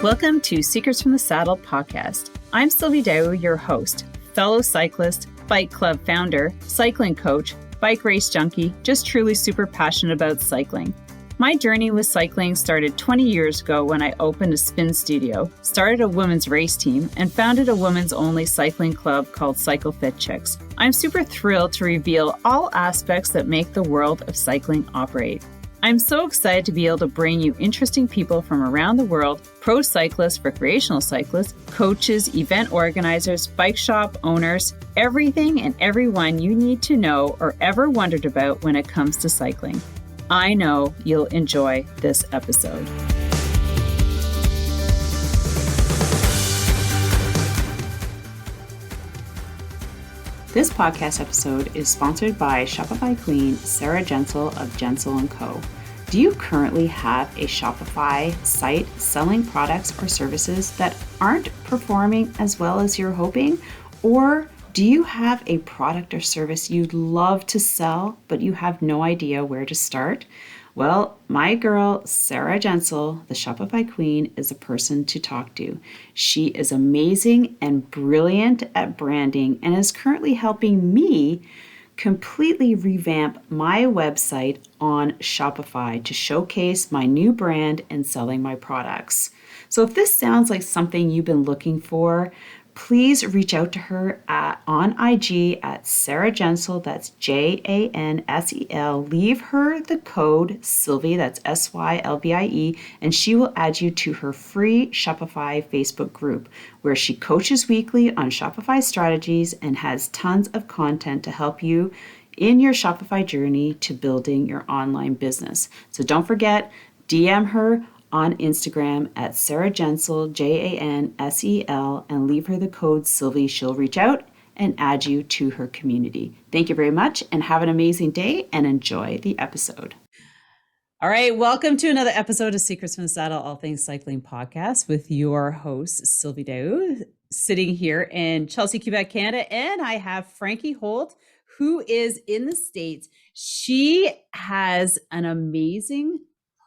Welcome to Secrets from the Saddle podcast. I'm Sylvie, your host, fellow cyclist, bike club founder, cycling coach, bike race junkie, just truly super passionate about cycling. My journey with cycling started 20 years ago when I opened a spin studio, started a women's race team, and founded a women's only cycling club called Cycle Fit Chicks. I'm super thrilled to reveal all aspects that make the world of cycling operate. I'm so excited to be able to bring you interesting people from around the world, pro cyclists, recreational cyclists, coaches, event organizers, bike shop owners, everything and everyone you need to know or ever wondered about when it comes to cycling. I know you'll enjoy this episode. This podcast episode is sponsored by Shopify Queen Sarah Jensel of Jensel & Co. Do you currently have a Shopify site selling products or services that aren't performing as well as you're hoping? Or do you have a product or service you'd love to sell, but you have no idea where to start? Well, my girl, Sarah Jensel, the Shopify Queen, is a person to talk to. She is amazing and brilliant at branding and is currently helping me completely revamp my website on Shopify to showcase my new brand and selling my products. So if this sounds like something you've been looking for, please reach out to her on IG at Sarah Jensel, that's Jansel. Leave her the code Sylvie, that's Sylvie, and she will add you to her free Shopify Facebook group, where she coaches weekly on Shopify strategies and has tons of content to help you in your Shopify journey to building your online business. So don't forget, DM her on Instagram at Sarah Jensel, Jansel, and leave her the code Sylvie. She'll reach out and add you to her community. Thank you very much and have an amazing day and enjoy the episode. All right, welcome to another episode of Secrets from the Saddle, All Things Cycling podcast with your host, Sylvie Daou, sitting here in Chelsea, Quebec, Canada. And I have Frankie Holt, who is in the States. She has an amazing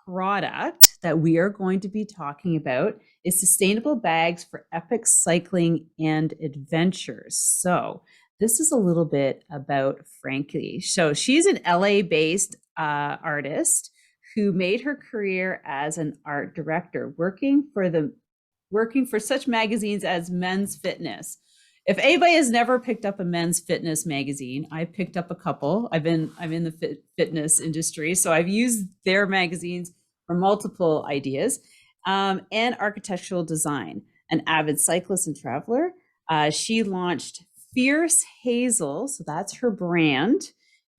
product that we are going to be talking about is sustainable bags for epic cycling and adventures. So this is a little bit about Frankie. So she's an LA-based artist who made her career as an art director, working for such magazines as Men's Fitness. If anybody has never picked up a Men's Fitness magazine, I picked up a couple. I'm in the fitness industry, so I've used their magazines for multiple ideas, and architectural design. An avid cyclist and traveler, she launched Fierce Hazel, so that's her brand,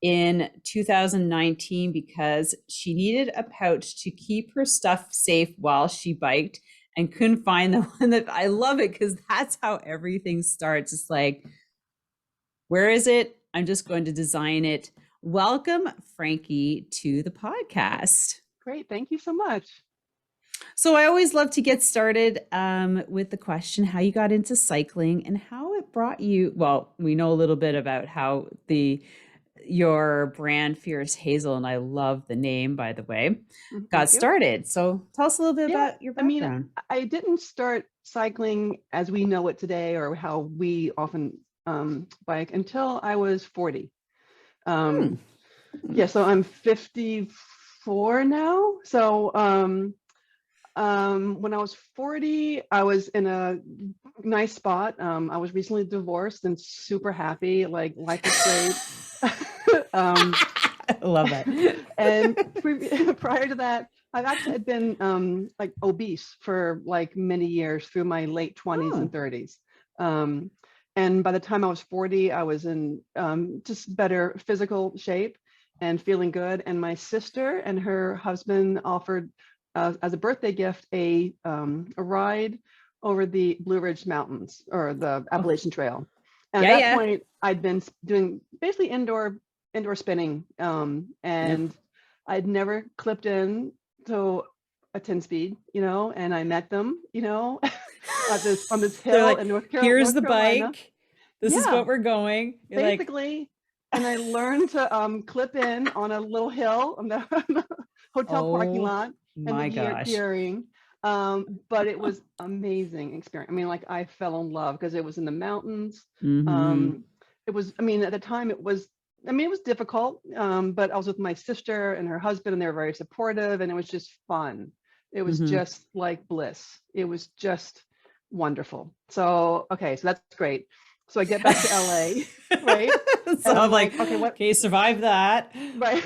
in 2019 because she needed a pouch to keep her stuff safe while she biked and couldn't find the one that I love it because that's how everything starts. It's like, where is it? I'm just going to design it. Welcome, Frankie, to the podcast. Great. Thank you so much. So I always love to get started with the question, how you got into cycling and how it brought you, well, we know a little bit about how your brand Fierce Hazel, and I love the name, by the way, got started. So tell us a little bit about your background. I didn't start cycling as we know it today or how we often bike until I was 40. Yeah, so I'm 54 now. So when I was 40, I was in a nice spot. I was recently divorced and super happy, like life is great. I love that. And prior to that, I've actually been like obese for like many years through my late 20s and 30s. And by the time I was 40, I was in just better physical shape and feeling good. And my sister and her husband offered as a birthday gift a ride over the Blue Ridge Mountains or the Appalachian Trail. And at that point, I'd been doing basically indoor spinning, and I'd never clipped in to a 10-speed, and I met them, on this hill like, in North Carolina. Here's the bike. This is what we're going. You're basically, and I learned to clip in on a little hill on the hotel parking lot. My gosh. Gearing. But it was amazing experience. I mean, like I fell in love because it was in the mountains. Mm-hmm. It was, I mean, at the time it was, I mean, it was difficult, but I was with my sister and her husband, and they were very supportive, and it was just fun. It was Mm-hmm. just like bliss. It was just wonderful. So, okay, so that's great. So I get back to LA, right? So And I'm I'm like, like, okay, what, okay, survive that. right?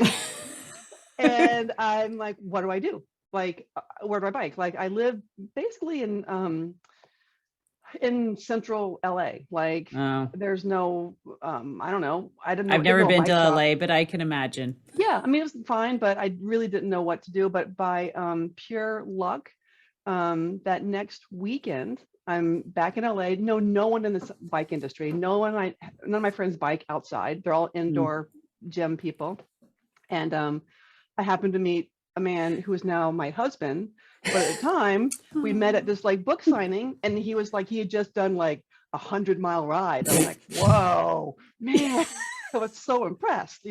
And I'm like, what do I do? Like, where do I bike? Like, I live basically in central LA. Like, Oh, there's no, I don't know. I I've didn't never know a been to bike shop. LA, but I can imagine. Yeah, I mean, it was fine, but I really didn't know what to do. But by pure luck, that next weekend, I'm back in LA. No one in this bike industry. None of my friends bike outside. They're all Mm. indoor gym people. And I happened to meet a man who is now my husband. But at the time, we met at this like book signing, and he was like, he had just done like 100-mile ride. I'm like, whoa, man. I was so impressed,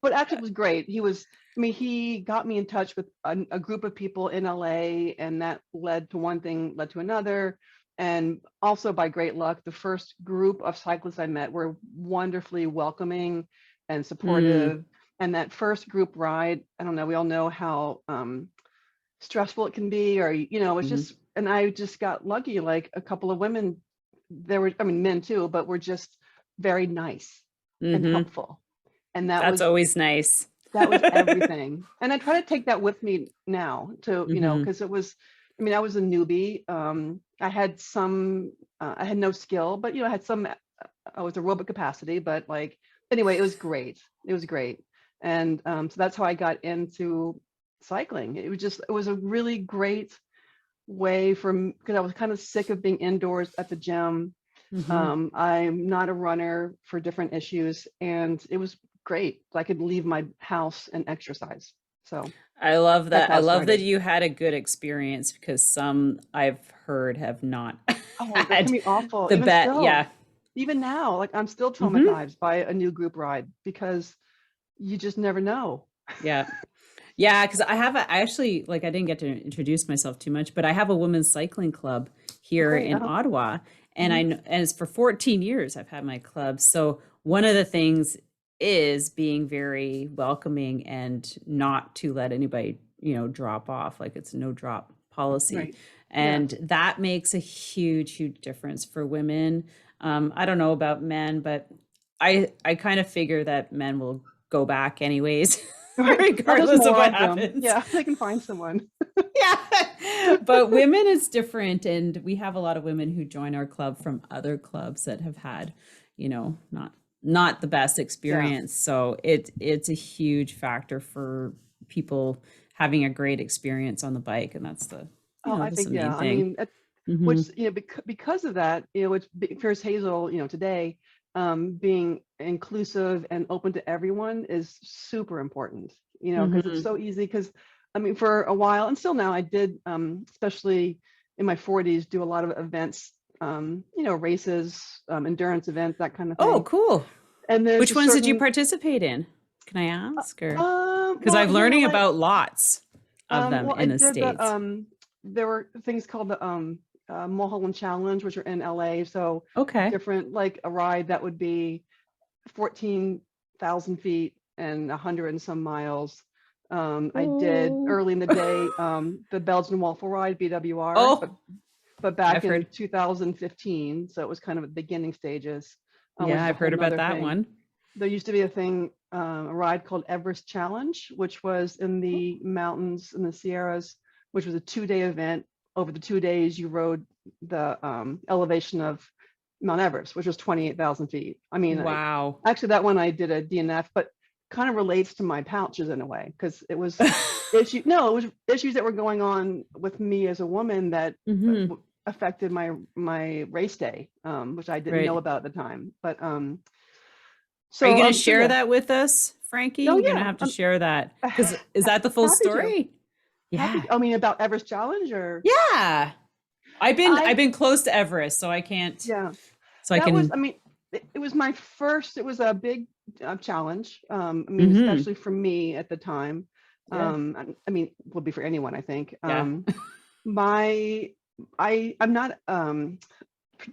but actually it was great. I mean, he got me in touch with a group of people in LA, and that led to one thing, led to another. And also by great luck, the first group of cyclists I met were wonderfully welcoming and Mm. supportive. And that first group ride, I don't know, we all know how stressful it can be, or, it's Hmm. just, and I just got lucky, like a couple of women, there were, I mean, men too, but were just very nice and Hmm. helpful. And that That's was always nice. that was everything. And I try to take that with me now to, Hmm. because it was, I mean, I was a newbie. I had no skill, but, I had some, I was aerobic capacity, but like, anyway, it was great. It was great. And so that's how I got into cycling. It was a really great way because I was kind of sick of being indoors at the gym. Hmm. I'm not a runner for different issues, and it was great. I could leave my house and exercise. So I love that's that. how I it love that started. you had a good experience because some I've heard have not Oh, that can had be awful. the bet. Yeah. Even now, like I'm still Hmm. traumatized by a new group ride because you just never know. Yeah. Yeah, because I actually like I didn't get to introduce myself too much, but I have a women's cycling club Oh, here great. in Ottawa, and Mhm. and it's for 14 years I've had my club. So one of the things is being very welcoming and not to let anybody, drop off. Like it's a no drop policy. Right. Yeah. And that makes a huge, huge difference for women. I don't know about men, but I kind of figure that men will go back anyways. Right. Well, there's Regardless of more what of them. happens. Yeah, they can find someone. Yeah. But women is different. And we have a lot of women who join our club from other clubs that have had, not the best Yeah. experience. So it's a huge factor for people having a great experience on the bike. And Oh, I that's the think, main yeah. I thing. mean, Hmm. which, because of that, Fierce Hazel, today, being inclusive and open to everyone is super important, because it's Hmm. so easy. Because, I mean, for a while and still now, I did, especially in my 40s, do a lot of events, races, endurance events, that kind of Oh, thing. cool. And there's Which a ones did you certain, participate in? Can I ask? Or because well, I'm here in learning LA, about lots of them well, I in the did the States. there were things called the Mulholland Challenge, which are in LA. So Okay. different, like a ride that would be 14,000 feet and 100 and some miles. I did Oh. early in the day the Belgian Waffle Ride, BWR, Oh, but I've back in heard. 2015, so it was kind of at the beginning stages, which Yeah, is a I've whole heard about nother that thing. one. There used to be a thing, a ride called Everest Challenge, which was in the mountains in the Sierras, which was a 2-day event. Over the 2 days, you rode the elevation of Mount Everest, which was 28,000 feet. I mean, Wow. actually that one I did a DNF, but kind of relates to my pouches in a way, because it was it was issues that were going on with me as a woman that Hmm. affected my race day, which I didn't know Right. about at the time. But Are you going to so share yeah. that with us, Frankie? Oh You're going to yeah, have to share that because is that the full happy to. story? Yeah. I mean, about Everest Challenge, or Yeah. I've I been close to Everest, so I can't. yeah, So I that was, can. I mean, it was my first. It was a big challenge. I mean, Hmm. especially for me at the time. Yeah. I mean, would be for anyone, I think. Yeah. I'm not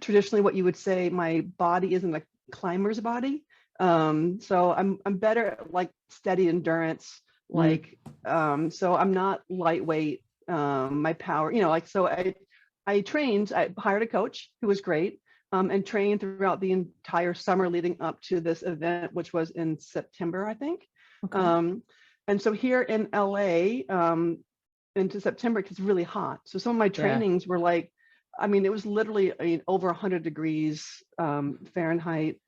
traditionally what you would say my body isn't a climber's body. So I'm better at like steady endurance, like so I'm not lightweight. My power, like so I hired a coach who was great, and trained throughout the entire summer leading up to this event, which was in September, I think. Okay. And so here in LA, into September, it's really hot. So some of my trainings were like, I mean, it was literally, over 100 degrees Fahrenheit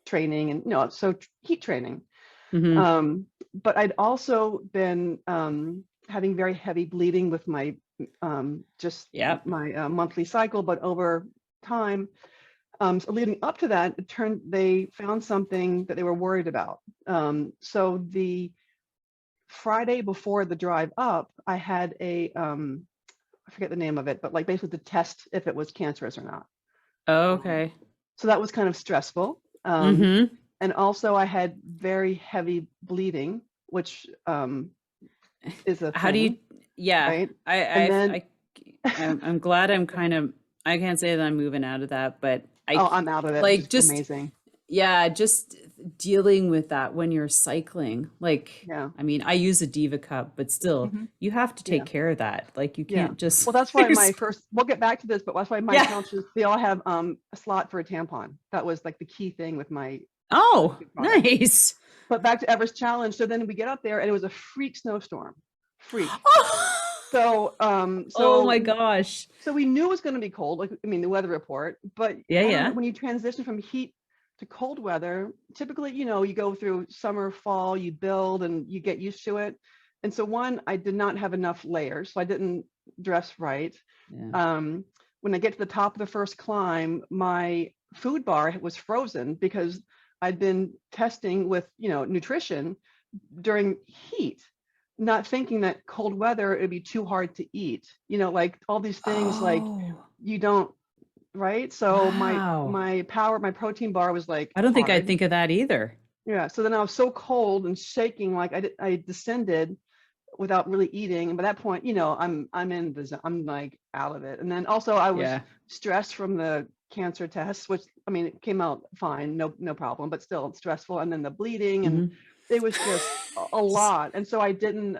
training, and so heat training. But I'd also been having very heavy bleeding with my my monthly cycle, but over time, so leading up to that, they found something that they were worried about. So the Friday before the drive up, I had I forget the name of it, but like basically to test if it was cancerous or not. Okay. So that was kind of stressful. And also I had very heavy bleeding, which is a How do you, thing, right? I'm glad I can't say that I'm moving out of that, but I'm out of it, like, which is amazing. Just dealing with that when you're cycling. Like, Yeah. I mean, I use a Diva cup, but still, you have to take care of that. Like, you can't just. Well, that's why we'll get back to this, but that's why my couches, they all have a slot for a tampon. That was like the key thing with my. Oh, nice. But back to Everest Challenge. So then we get up there and it was a freak snowstorm. Freak. So, oh my gosh. So we knew it was going to be cold. Like, I mean, the weather report, but when you transition from heat to cold weather, typically, you go through summer, fall, you build and you get used to it. And so I did not have enough layers, so I didn't dress right. When I get to the top of the first climb, my food bar was frozen because I'd been testing with, nutrition during heat, not thinking that cold weather, it'd be too hard to eat, like all these things, like you don't, right? So my protein bar was like, I don't think I'd think of that either. Yeah. So then I was so cold and shaking, like I descended without really eating. And by that point, I'm like out of it. And then also I was stressed from the cancer tests, which, I mean, it came out fine, no problem, but still stressful. And then the bleeding, and it was just a lot. And so I didn't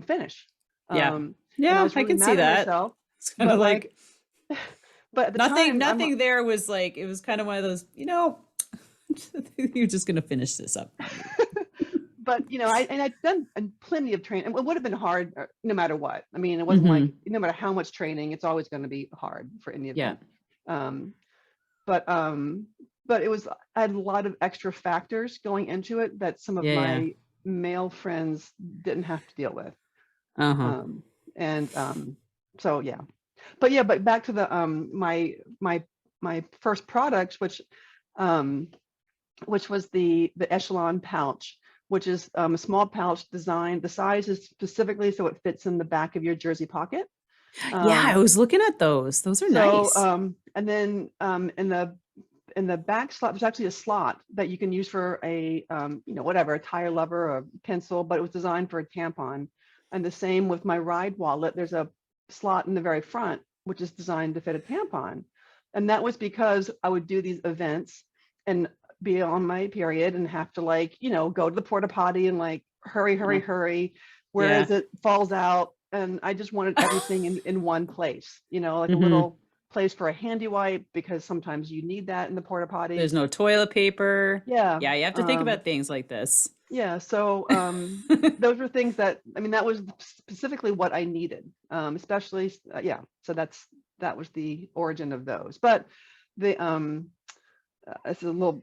finish. I was really, I can see that. Myself, it's kind of like but at the nothing there was like, it was kind of one of those, you're just going to finish this up. But, I'd done plenty of training. It would have been hard no matter what. I mean, it wasn't like, no matter how much training, it's always going to be hard for any of them. But it was, I had a lot of extra factors going into it that some of my male friends didn't have to deal with. So, yeah. But back to the, my first product, which was the Echelon pouch, which is a small pouch designed, the size is specifically so it fits in the back of your jersey pocket. I was looking at those. Those are nice. And then in the back slot, there's actually a slot that you can use for a, whatever, a tire lever or a pencil, but it was designed for a tampon. And the same with my ride wallet, there's a slot in the very front, which is designed to fit a tampon. And that was because I would do these events and be on my period and have to go to the porta potty and hurry, whereas it falls out. And I just wanted everything in one place, a little place for a handy wipe, because sometimes you need that in the porta potty. There's no toilet paper. You have to think about things like this. So those were things that, I mean, that was specifically what I needed, especially, so that was the origin of those. But the it's a little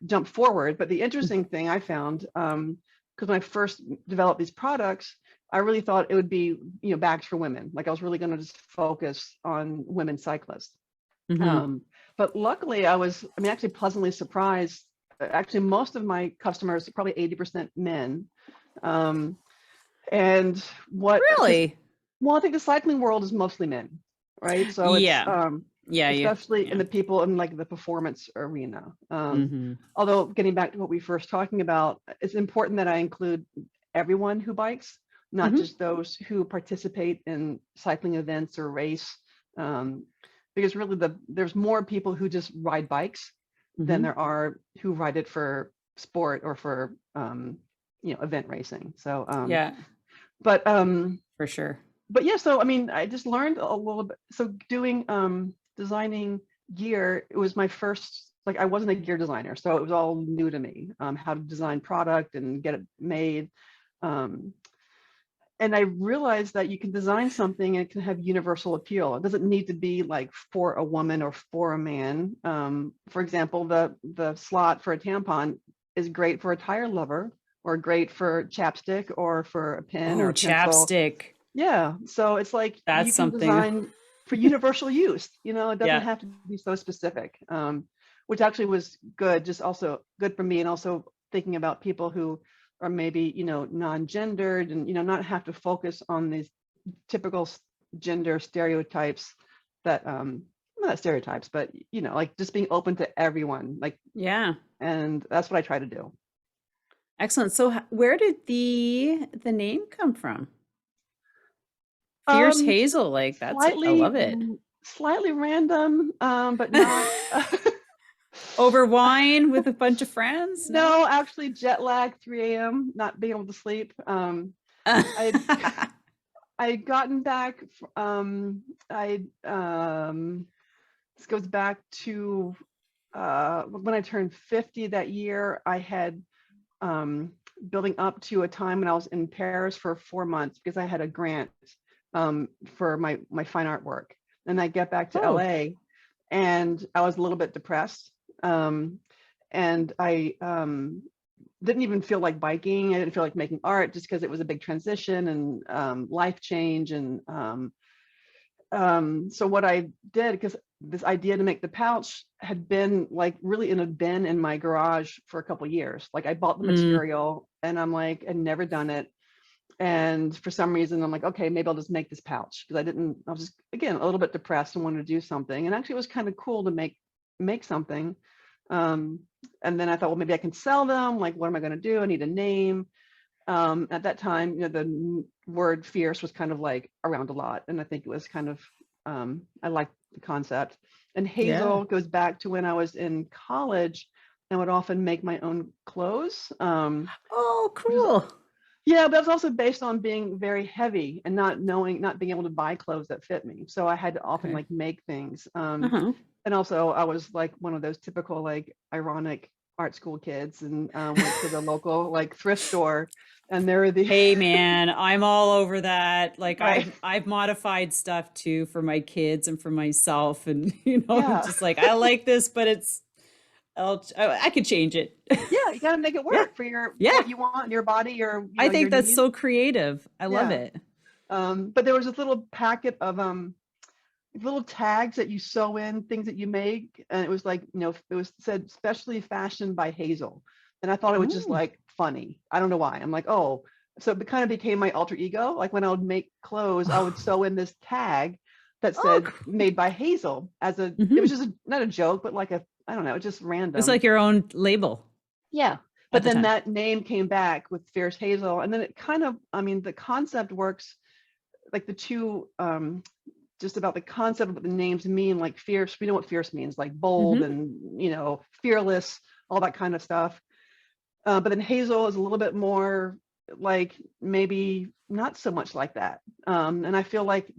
jump forward, but the interesting thing I found, because when I first developed these products, I really thought it would be, bags for women. Like I was really going to just focus on women cyclists. But luckily I was, actually pleasantly surprised. Actually, most of my customers, probably 80% men. And what really? Well, I think the cycling world is mostly men, right? So it's, especially in the people in like the performance arena. Although getting back to what we first talking about, it's important that I include everyone who bikes. not Hmm. just those who participate in cycling events or race. Because really there's more people who just ride bikes than Hmm. there are who ride it for sport or for event racing. So Yeah, but for sure. but yeah, so I mean, I just learned a little bit. So doing designing gear, it was my first, like I wasn't a gear designer, so it was all new to me, how to design product and get it made. Um, and I realized that you can design something and it can have universal appeal. It doesn't need to be like for a woman or for a man. For example, the slot for a tampon is great for a tire lover, or great for chapstick, or for a pen or Oh, a pencil. chapstick. Yeah, so it's like That's you can something. design for universal use. It doesn't Yeah. have to be so specific, which actually was good, just also good for me, and also thinking about people who are maybe, non-gendered, and, not have to focus on these typical gender stereotypes that, not stereotypes, but, like just being open to everyone, like, Yeah. and that's what I try to do. Excellent. So where did the name come from? Fierce Um, Hazel, like that's I slightly, love it. slightly random, but not. Over wine with a bunch of friends? No? No, actually, jet lag, 3 a.m., not being able to sleep. I I'd gotten back. I This goes back to when I turned 50 that year. I had building up to a time when I was in Paris for 4 months because I had a grant for my fine art work, and I get back to Oh, LA, and I was a little bit depressed. And I didn't even feel like biking. I didn't feel like making art, just because it was a big transition and life change. And so what I did, because this idea to make the pouch had been like really in a bin in my garage for a couple of years. Like I bought the mm, material and I'm like, I'd never done it. And for some reason, I'm like, okay, maybe I'll just make this pouch, because I was just, again, a little bit depressed and wanted to do something. And actually it was kind of cool to make something. Um, and then I thought, well, maybe I can sell them. Like, what am I going to do? I need a name. At that time, the word fierce was kind of like around a lot. And I think it was kind of, I liked the concept. And yeah. Hazel goes back to when I was in college and would often make my own clothes. Oh, Which is, cool. yeah, but it's also based on being very heavy and not being able to buy clothes that fit me. So I had to often Okay. like make things. Uh-huh. And also I was like one of those typical like ironic art school kids, and went to the local like thrift store, and there were the Hey man, I'm all over that. Like right, I've modified stuff too for my kids and for myself and I'm yeah, just like I like this but I could change it. yeah, you got to make it Yeah. work for your Yeah. what you want, your body, I your think that's needs. so creative. I love Yeah. it. But there was this little packet of little tags that you sew in things that you make, and it was like, it was said specially fashioned by Hazel, and I thought it was just Oh. like funny. I don't know why. I'm like, oh, so it kind of became my alter ego. Like when I would make clothes, I would sew in this tag that Oh, said made by Hazel, it was mm-hmm. just not a joke, but like I don't know, just It's random. like your own label Yeah. But at the then time. that name came back with Fierce Hazel, and then it kind of, I mean, the concept works, like the two, just about the concept of what the names mean, like fierce, we know what fierce means, like bold Mm-hmm. and, fearless, all that kind of stuff. But then Hazel is a little bit more like maybe not so much like that. And I feel like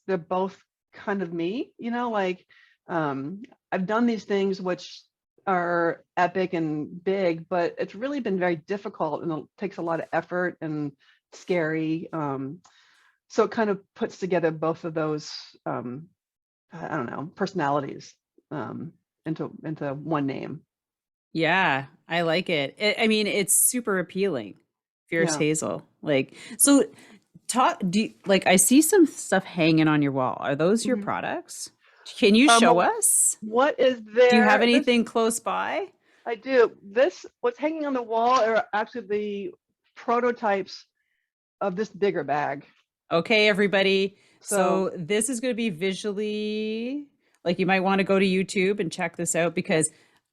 they're both kind of me, like I've done these things which are epic and big, but it's really been very difficult, and it takes a lot of effort and scary. So it kind of puts together both of those, I don't know, personalities, into one name. Yeah, I like it. I mean, it's super appealing. Fierce Yeah. Hazel. Like, so like I see some stuff hanging on your wall. Are those your Mhm. products? Can you show Well, us? what is Do you have there? anything close by? I do. What's hanging on the wall are actually the prototypes of this bigger bag. Okay, everybody. So, So this is going to be visually like you might want to go to YouTube and check this out yeah. because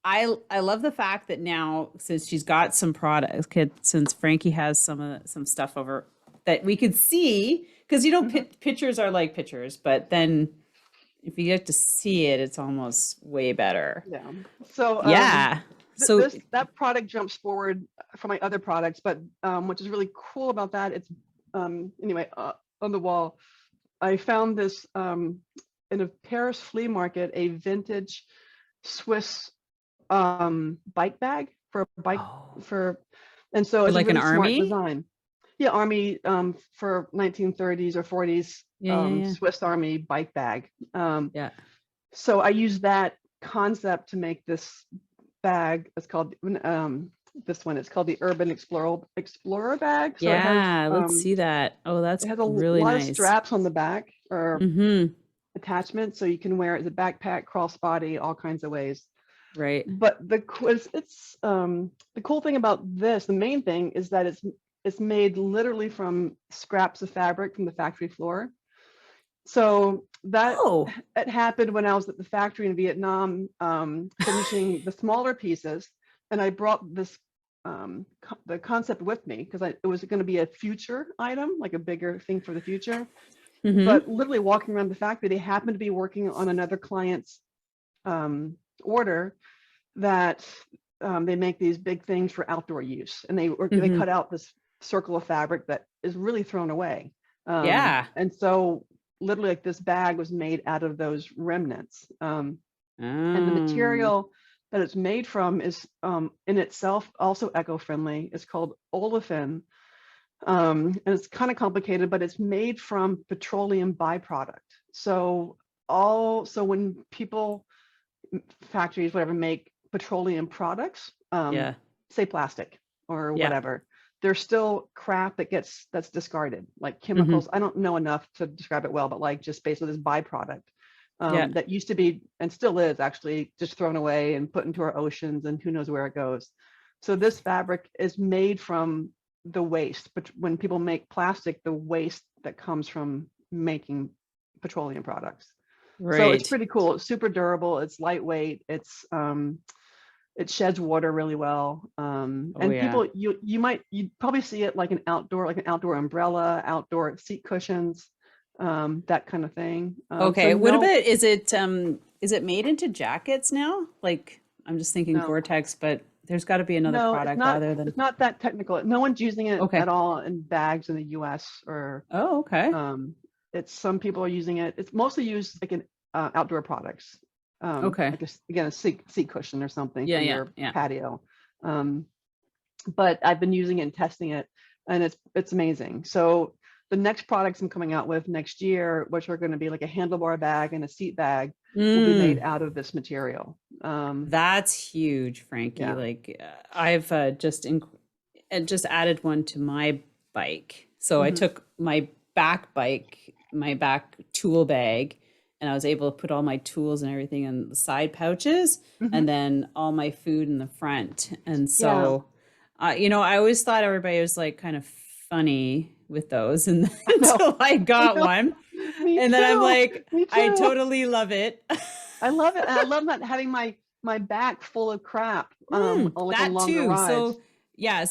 I love the fact that now since she's got some products, since Frankie has some stuff over that we could see, because Mhm. pictures are like pictures, but then if you get to see it, it's almost way better. Yeah. So Yeah. So, that product jumps forward for my other products, but which is really cool about that, it's anyway, on the wall, I found this in a Paris flea market, a vintage Swiss bike bag for a bike oh, for, and so for it's a like an really smart army? design. Yeah, army for 1930s or 40s Yeah, yeah, yeah. Swiss Army bike bag. Yeah. So I use that concept to make this bag. It's called this one. It's called the Urban Explorer bag. So Yeah, let's see that. Oh, it that's has a really lot of nice. straps on the back or Mm-hmm. attachments, so you can wear it as a backpack, crossbody, all kinds of ways. Right. But the cool thing about this, the main thing is that it's made literally from scraps of fabric from the factory floor. So that Oh, it happened when I was at the factory in Vietnam, finishing the smaller pieces, and I brought this the concept with me because it was going to be a future item, like a bigger thing for the future. mm-hmm. But literally walking around the factory, they happened to be working on another client's order that they make these big things for outdoor use, and they Mm-hmm. cut out this circle of fabric that is really thrown away. Yeah. And so literally like this bag was made out of those remnants. And the Oh. material that it's made from is in itself also eco-friendly. It's called olefin. And it's kind of complicated, but it's made from petroleum byproduct. So when people, factories, whatever, make petroleum products, Yeah. say plastic or Yeah. whatever, there's still crap that's discarded, like Mm-hmm. chemicals. I don't know enough to describe it well, but like just basically this byproduct Yeah. that used to be and still is actually just thrown away and put into our oceans and who knows where it goes. So this fabric is made from the waste, but when people make plastic, the waste that comes from making petroleum products. So it's Right. pretty cool. It's super durable. It's lightweight. It sheds water really well. Oh And yeah. people, you'd probably see it like an outdoor umbrella, outdoor seat cushions, that kind of thing. So Okay. What no, about, is it made into jackets now? Like, I'm just thinking no, Gore-Tex, but there's got to be another no, product other than. it's not that technical. No one's using it Okay. at all in bags in the US or Oh, okay. um, it's some people are using it. It's mostly used like in outdoor products, Okay. like again, a seat cushion or something Yeah, for yeah, your yeah. patio. Um, but I've been using it and testing it, and it's amazing. So the next products I'm coming out with next year, which are going to be like a handlebar bag and a seat bag, will be made Mm. out of this material. That's huge, Frankie. Yeah. Like I've just added one to my bike. So I Hmm. took my back bike, my back tool bag, and I was able to put all my tools and everything in the side pouches, Hmm. and then all my food in the front. And Yeah. so, I always thought everybody was like kind of funny with those, and I know. until I I got know. one, Me and then I'm too. like, Me I too. totally love it. I love it. And I love not having my back full of crap, like on That longer too. rides. So yeah,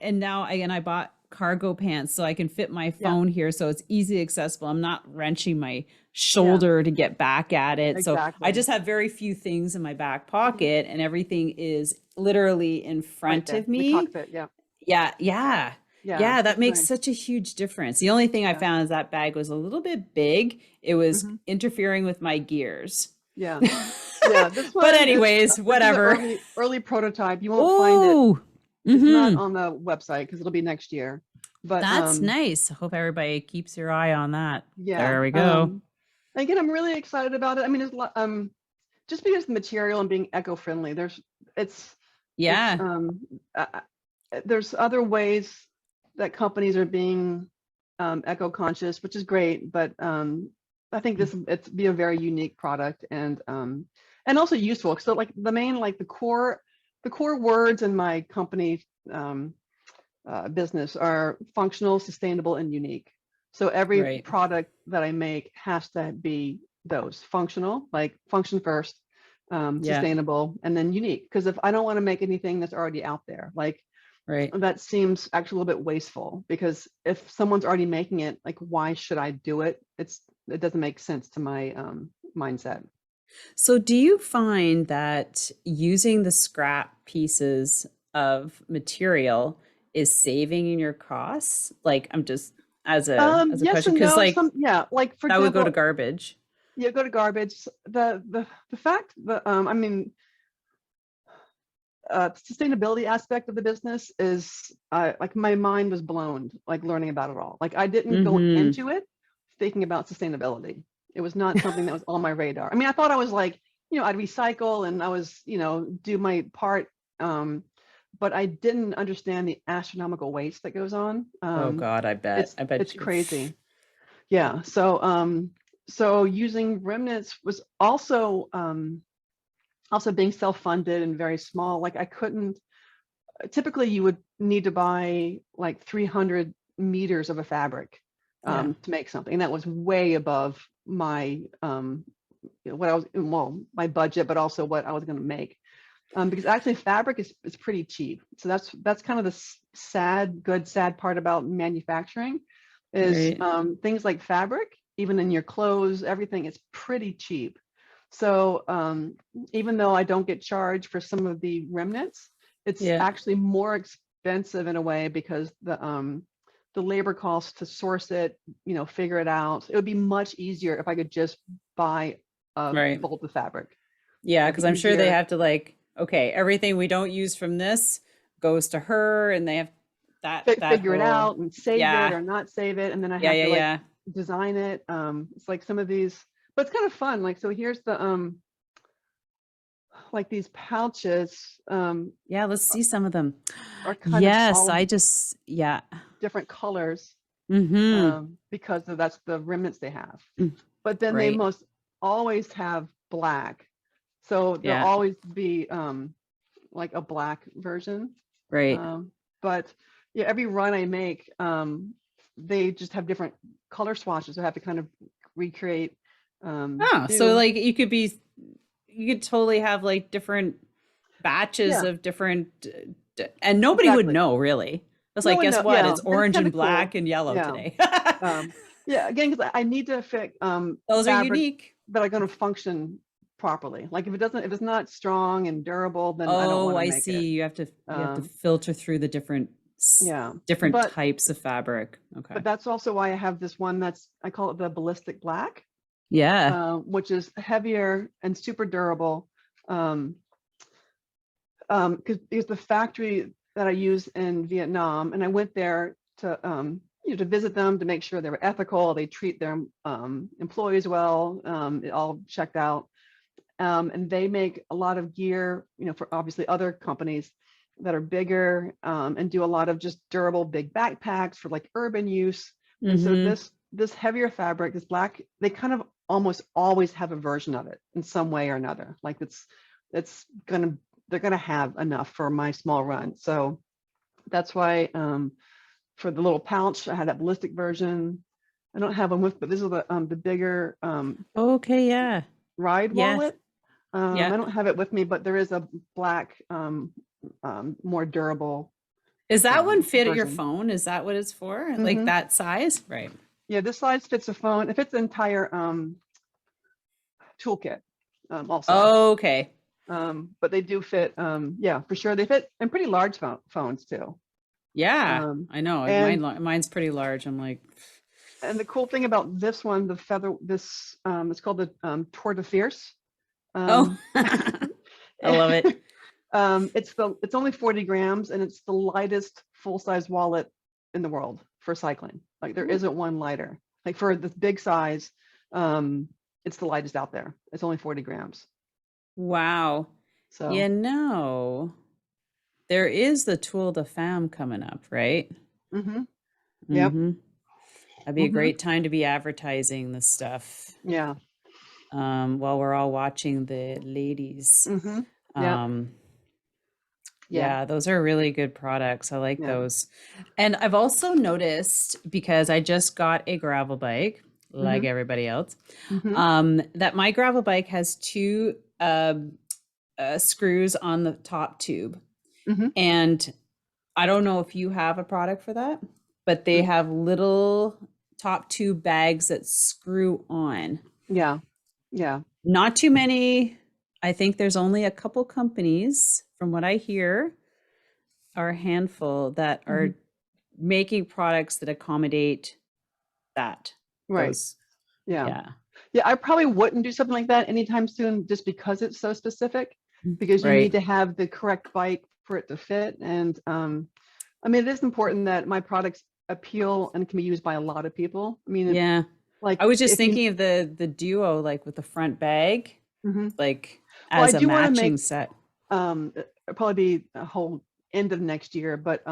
and now I bought cargo pants so I can fit my Yeah. phone here so it's easy accessible. I'm not wrenching my Yeah. shoulder to get back at it. So I Exactly. just have very few things in my back Mhm. pocket and everything is literally in Right front there of in the me. cockpit. Yeah. Yeah, yeah. Yeah. Yeah, that It's makes nice. such a huge difference. The only thing I Yeah. found is that bag was a little bit big. It was Hmm. interfering with my gears. Yeah. Yeah. This But one is anyways, this is an whatever. early prototype. You won't find it. Oh, It's not mm-hmm. on the website because it'll be next year. But That's nice. I hope everybody keeps your eye on that. yeah. There we go. Again, I'm really excited about it. I mean, just because the material and being eco-friendly, it's it's Yeah. uh, there's other ways that companies are being eco-conscious, which is great, but I think it's be a very unique product and also useful. So like the main like the core words in my company um, business are functional, sustainable, and unique. So every Right. product that I make has to be those functional, like function first, Yeah. sustainable, and then unique. Because if I don't want to make anything that's already out there, like Right. that seems actually a little bit wasteful, because if someone's already making it, like, why should I do it? It doesn't make sense to my mindset. So do you find that using the scrap pieces of material is saving in your costs? Like I'm just as a Yes question, and because no. like Yeah, like for that would go to example, garbage. yeah, go to garbage. The fact that I mean, sustainability aspect of the business is like, my mind was blown, like, learning about it all. Like, I didn't go Mm-hmm. into it thinking about sustainability. It was not something that was on my radar. I mean, I thought I was like, I'd recycle and I was, do my part. But I didn't understand the astronomical waste that goes on. Oh God, I bet. It's I bet it's you. crazy. Yeah. So using remnants was also being self-funded and very small. Like, I couldn't, typically you would need to buy like 300 meters of a fabric Yeah. to make something. And that was way above my, what I was, well, my budget, but also what I was going to make. Because actually fabric is pretty cheap. So that's kind of the sad part about manufacturing is Right. things like fabric, even in your clothes, everything is pretty cheap. So even though I don't get charged for some of the remnants, it's Yeah. actually more expensive in a way, because the labor costs to source it, figure it out. It would be much easier if I could just buy a Right. bolt of fabric. Yeah, It'd because be I'm sure they easier. have to like, okay, everything we don't use from this goes to her, and they have that Figure it whole, out and save it yeah, or not save it, and then I yeah, have yeah, to, like, yeah. design it. It's like some of these, but it's kind of fun. Like, so here's the like, these pouches Yeah, let's see some of them. are kind of Yes, all I just, yeah. different colors Mm-hmm. because that's the remnants they have. But then they Right. most always have black, so there'll Yeah. always be like a black version. Right. But yeah, every run I make, they just have different color swatches. I have to kind of recreate Oh, so new. like you could totally have like different batches Yeah, of different, and nobody would exactly. know really. It's No like, one guess know. what? Yeah, It's and it's orange kind and of cool. black and yellow Yeah. today. Um, yeah, again, because I need to fit Those are fabric unique. that are going to function properly. Like, if it's not strong and durable, then I don't Oh, want to I make it. see. You have to Um, filter through the yeah, different but types of fabric. Okay. that's also why I have this one I call it the ballistic black, Yeah. which is heavier and super durable. Um, because the factory that I use in Vietnam, and I went there to to visit them to make sure they were ethical, they treat their employees well, it all checked out, and they make a lot of gear, for obviously other companies that are bigger, and do a lot of just durable big backpacks for like urban use. And so Mm-hmm. this heavier fabric, this black, they kind of almost always have a version of it in some way or another. Like, it's gonna they're gonna have enough for my small run. So that's why for the little pouch, I had that ballistic version. I don't have them with, but this is the bigger Okay, yeah. ride Yes. wallet. Yeah. I don't have it with me, but there is a black, more durable Is that one fit at your version. phone? Is that what it's for? Like Hmm. that size? Right. Yeah, this size fits a phone. It fits the entire toolkit also. Okay. But they do fit. Yeah, for sure. They fit in pretty large phones too. Yeah, Um, I know. and Mine's pretty large. I'm like, and the cool thing about this one, the feather, it's called the Tour de Fierce. oh, Um, I love it. it's only 40 grams, and it's the lightest full-size wallet in the world for cycling. Like, there isn't one lighter. Like, for this big size, it's the lightest out there. It's only 40 grams. Wow. You So, know, there is the Tour de Femme coming up, right? hmm, yep, Mm-hmm. That'd be a hmm, great time to be advertising this stuff. yeah, While we're all watching the ladies. hmm, yep, Um, yeah, yeah, those are really good products. I like yeah, those. And I've also noticed, because I just got a gravel bike, like hmm, everybody else, hmm, that my gravel bike has two screws on the top tube. hmm, And I don't know if you have a product for that, but they Mm, have little top tube bags that screw on. yeah, yeah, Not too many. I think there's only a couple companies, from what I hear, are a handful that hmm, are making products that accommodate that. right, Those, yeah. yeah. Yeah, I probably wouldn't do something like that anytime soon just because it's so specific, because you need Right. to have the correct bike for it to fit. And I mean, it is important that my products appeal and can be used by a lot of people. I mean, Yeah. I like was just if you, thinking of the duo, like with the front bag, mhm. like Well, I as a do want to matching make, set. it'll probably be a whole end of next year, but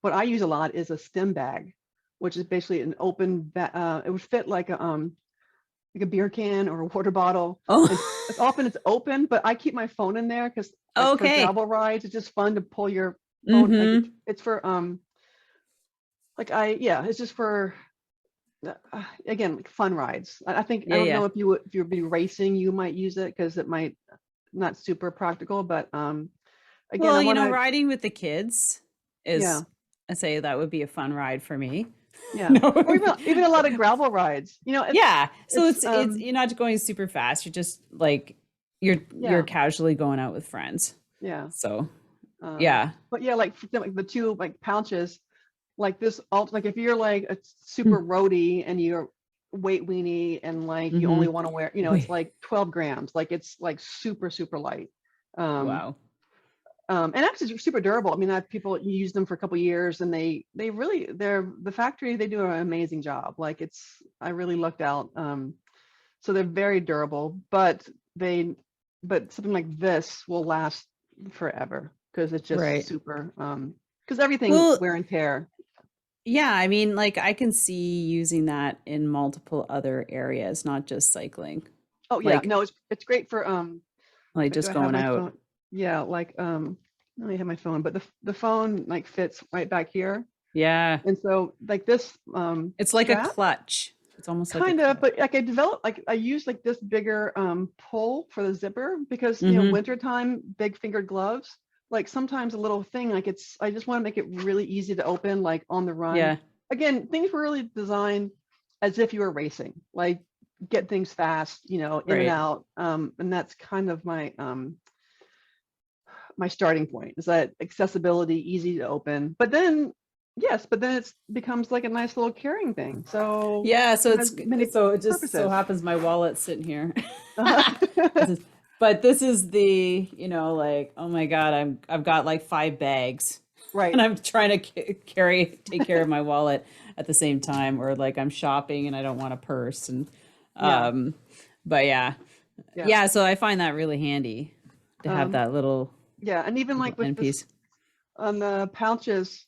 what I use a lot is a stem bag, which is basically an open, it would fit like a beer can or a water bottle. And Oh, often it's open, but I keep my phone in there because like for okay. gravel rides, it's just fun to pull your phone. Like Mm-hmm. it's for like yeah, it's just for again like fun rides. I think I Yeah, don't yeah. know if you'd be racing, you might use it because it might not super practical, but again, I Well, want to riding with the kids yeah, is, I say that would be a fun ride for me. yeah. No. Or even a lot of gravel rides. You know, Yeah. So it's it's you're not going super fast. You're just like you're yeah, casually going out with friends. yeah. So, Um, yeah. but yeah, like the two like pouches like this like if you're like a super Mm-hmm. roadie and you're weight weenie and like you only want to wear, it's Wait. like 12 grams, like it's like super light. um Wow. and actually it's super durable. I mean, I have people use them for a couple years and they really, they're the factory, they do an amazing job. Like it's, I really lucked out. So they're very durable, they but something like this will last forever because it's just Right. super because everything Well, wear and tear. yeah, I mean, like I can see using that in multiple other areas, not just cycling. Oh yeah, Like no, it's great for like do just I have going my out. phone? Yeah, like let me have my phone, but the phone like fits right back here. Yeah. And so like this It's like a strap clutch. It's almost like a kind of, clutch. but like I developed like I use like this bigger pull for the zipper because Mm-hmm. wintertime, big fingered gloves, like sometimes a little thing like it's I just want to make it really easy to open like on the run. Yeah. Again, things were really designed as if you were racing, like get things fast, in and Right. out. And that's kind of my starting point is that accessibility, easy to open. But then yes, but then it becomes like a nice little carrying thing. So Yeah, so it has many it just so purposes. happens my wallet's sitting here. Uh-huh. This is, but this is the, like, oh my God, I've got like 5 bags and Right. I'm trying to take care of my wallet at the same time, or like I'm shopping and I don't want a purse and Yeah. um but yeah. Yeah. Yeah, so I find that really handy to have Um, that yeah. And even little like with end this piece. on the pouches,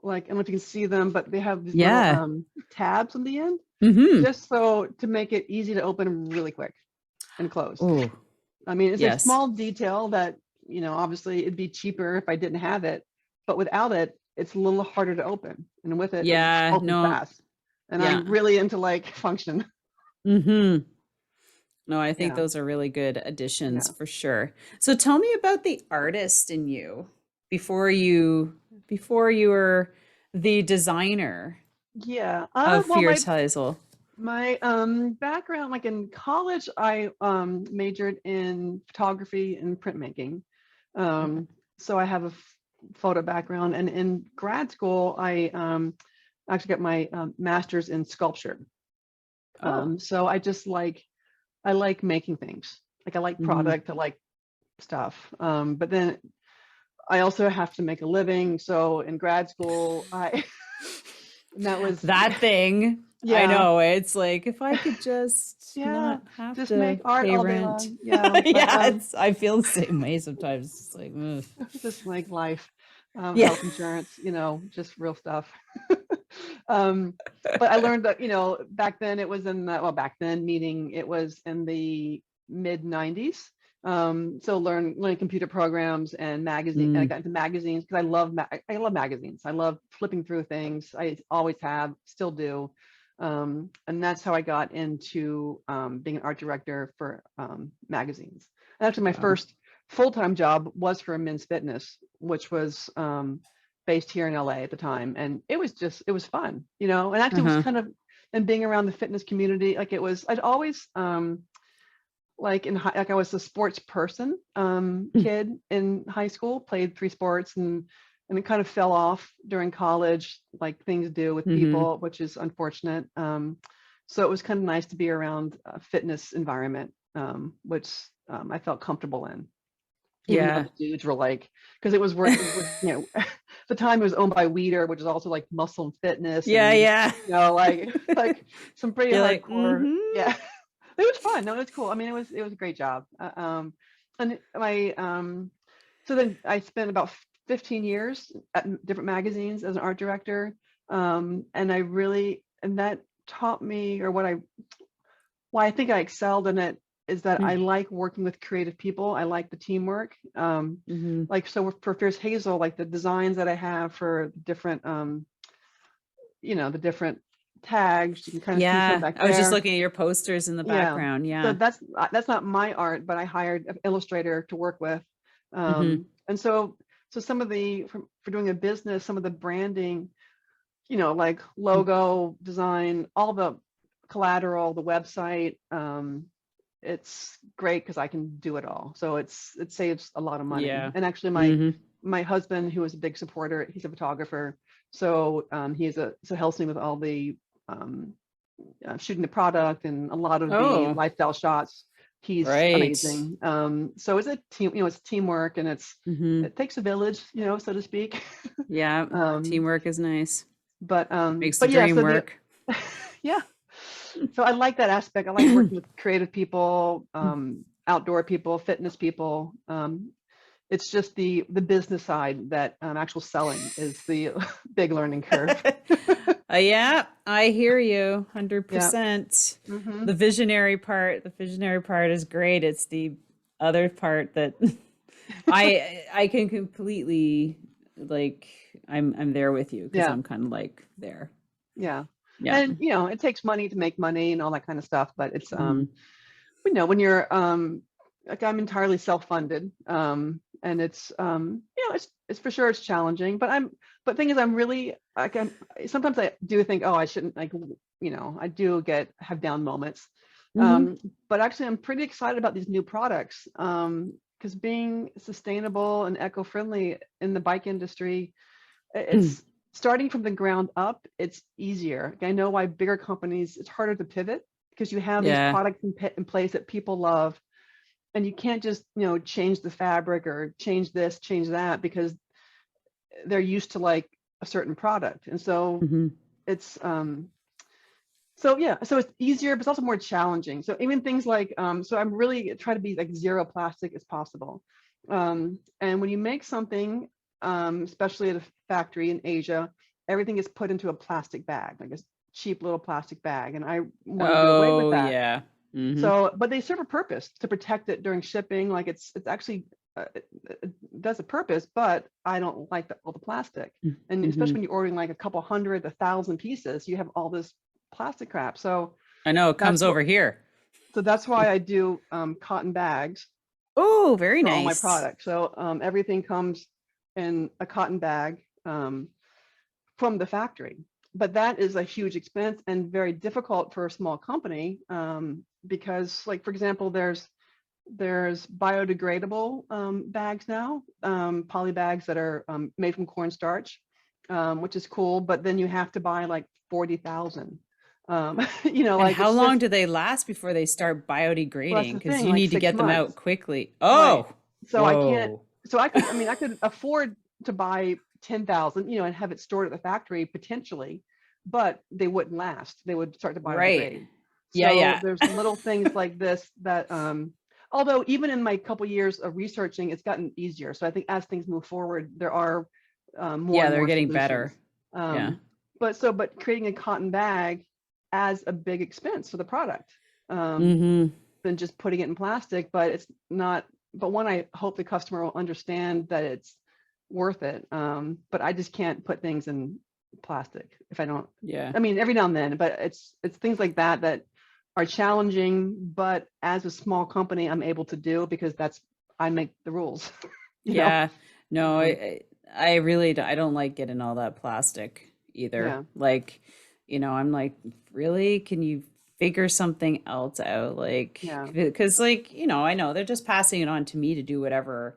like I don't know if you can see them, but they have these little Yeah. tabs on the end, Mm-hmm. just so to make it easy to open really quick and close. Oh, I mean, it's a yes. small detail that, obviously it'd be cheaper if I didn't have it, but without it, it's a little harder to open. And with it, it just Yeah, opens no, fast. And yeah. I'm really into like function. Mm-hmm. No, I think Yeah. those are really good additions Yeah. for sure. So tell me about the artist in you before you were the designer Yeah. of Well, Fierce Hazel. my background, like in college, I majored in photography and printmaking. Okay. Um, so I have a photo background, and in grad school, I actually got my master's in sculpture. Oh. So I like making things. Like I like Hmm. product, I like stuff. But then I also have to make a living. So in grad school, I and that was That thing, I yeah. know. It's like if I could just Yeah, not have just to make art pay all day rent. long. Yeah, but Yeah, I feel the same way sometimes. It's like, ugh. just like life, Yeah. health insurance, just real stuff. um, but I learned that, back then it was in the, well, back then meaning it was in the mid 90s. So learning computer programs and I Mm, got into magazines because I love magazines. I love flipping through things. I always have, still do. And that's how I got into being an art director for magazines. And actually, my wow. first full-time job was for Men's Fitness, which was based here in LA at the time. And it was fun, you know, and actually it was Uh-huh. kind of, and being around the fitness community, like I'd always, like like I was a sports person, kid in high school, played 3 sports, and it kind of fell off during college, like things do with Mm-hmm. people, which is unfortunate. So it was kind of nice to be around a fitness environment, which I felt comfortable in, even though Yeah. the dudes were like, because you know, at the time it was owned by Weider, which is also like muscle and fitness, Yeah, and yeah. you know, like like some pretty You're like, hardcore, mm-hmm. yeah. It was fun. No, it was cool. I mean, it was a great job. And my so then I spent about 15 years at different magazines as an art director, and that taught me, or why I think I excelled in it, is that I like working with creative people. I like the teamwork. Mm-hmm. Like so for Fierce Hazel, like the designs that I have for different, the different tags, you can kind of see some Yeah. back I was just there. looking at your posters in the Yeah. background. So Yeah. that's not my art, but I hired an illustrator to work with. Mm-hmm. And so some of for doing a business, some of the branding, like logo design, all the collateral, the website, it's great because I can do it all. So it saves a lot of money. Yeah. And actually Mm-hmm. my husband, who is a big supporter, he's a photographer. So so helps me with all the um, shooting the product and a lot of the Oh, lifestyle shots. He's right. amazing. So it's a team, it's teamwork, and Mm-hmm. it takes a village, so to speak. Yeah. um, Teamwork is nice. Makes the but yeah, dream so the work. yeah, so I like that aspect. I like working with creative people, outdoor people, fitness people. It's just the business side that actual selling is the big learning curve. Yeah, I hear you Yeah. 100%. Hmm. The visionary part is great. It's the other part that I can completely like I'm there with you because Yeah. I'm kind of like there. Yeah. Yeah. And it takes money to make money and all that kind of stuff, but it's Hmm. when you're like I'm entirely self-funded, and it's for sure it's challenging, but thing is I'm really like sometimes I do think, oh, I shouldn't, like, I do have down moments. Hmm. But actually I'm pretty excited about these new products, because being sustainable and eco-friendly in the bike industry, it's starting from the ground up. It's easier. Like, I know why bigger companies, it's harder to pivot because you have these Yeah. products in place that people love, and you can't just change the fabric or change this, change that, because they're used to like a certain product. And so Hmm. it's so yeah, so it's easier, but it's also more challenging. So even things like so I'm really trying to be like zero plastic as possible. And when you make something, especially at a factory in Asia, everything is put into a plastic bag, like a cheap little plastic bag, and I want to do away with Oh, that. yeah. Hmm. So, but they serve a purpose to protect it during shipping. Like it's actually it does a purpose, but I don't like all the plastic. And Hmm. especially when you're ordering like a couple hundred, 1,000 pieces, you have all this plastic crap. So I know it comes that's what. over here. So that's why I do cotton bags Oh, very for all my nice. products. So everything comes in a cotton bag, from the factory. But that is a huge expense and very difficult for a small company, because, like, for example, there's biodegradable bags now, poly bags that are made from cornstarch, which is cool. But then you have to buy like 40,000. And Like how it's long just, do they last before they start well, that's biodegrading? the Because thing, you like need to six get them out months, quickly. right? Oh, So I can't. whoa. So I could afford to buy 10,000, and have it stored at the factory potentially, but they wouldn't last. They would start to Right. biodegrade. Yeah, So yeah. there's little things like this that, although even in my couple years of researching, it's gotten easier. So I think as things move forward, there are more Yeah, and they're more getting solutions. better. Yeah. Um, but creating a cotton bag adds a big expense for the product, um, Mm-hmm. than just putting it in plastic. But it's not. But one, I hope the customer will understand that it's worth it. But I just can't put things in plastic if I don't. Yeah. I mean, every now and then, but it's things like that are challenging. But as a small company, I'm able to do because I make the rules. you know. Yeah. No, Um, I really I don't like getting all that plastic either. Yeah, Like, I'm like, really? Can you figure something else out? Like, yeah, because like, I know they're just passing it on to me to do yeah,